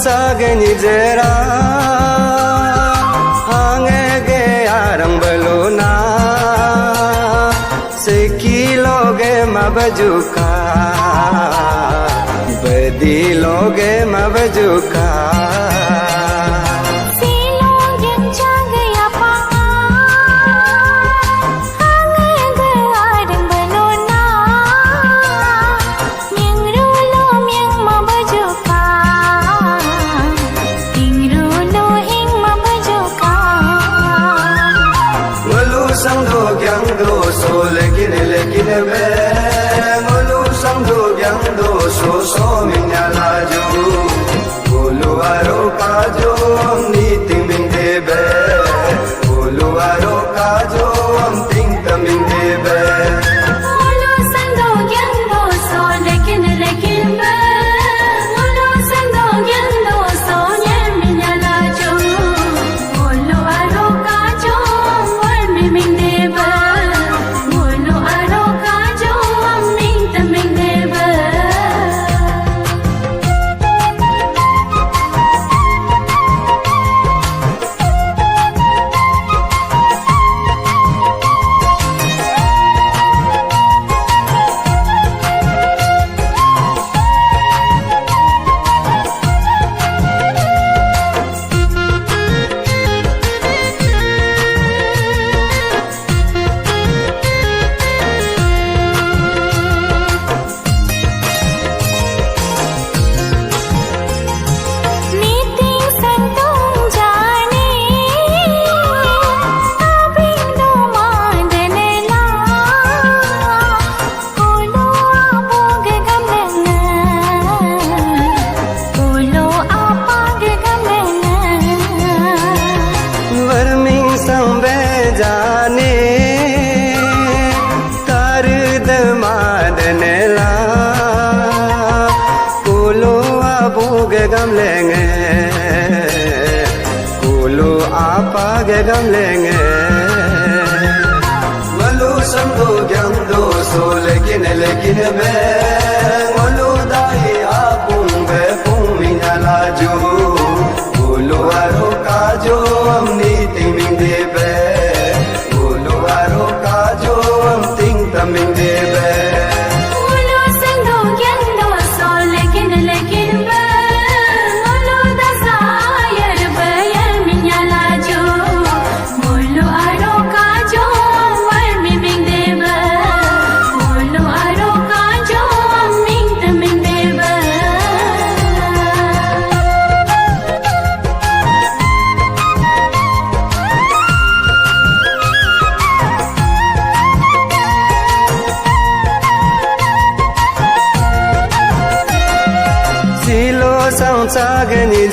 sagani jera hangege arang balona sekiloge mabajuka bediloge mabajuka Sangdo gyang do so lekin be mulu sangdo gyang do so minya laju bulu aro kajo ni ting ming de be bulu aro kajo ting taming de be mulu sangdo gyang do so lekin be mulu sangdo gyang do so minya laju bulu aro kajo ming deva mulu aro kajo ming taming deva जाने कर दमादने ला कोलो आबोग गम लेंगे कोलो आपाग गम लेंगे Malu संगो game दो सो लेकिन बे मलू दाई आपुं बे पुमिना लाजो कोलो आरो काजो अमनी तिमिंग दे बे taming debe mulu sangdo gyang do so lekin be mulu da sayar bayar minya laju mulu aro kajo ming debe mulu aro kajo ming taming debe silo sang sagani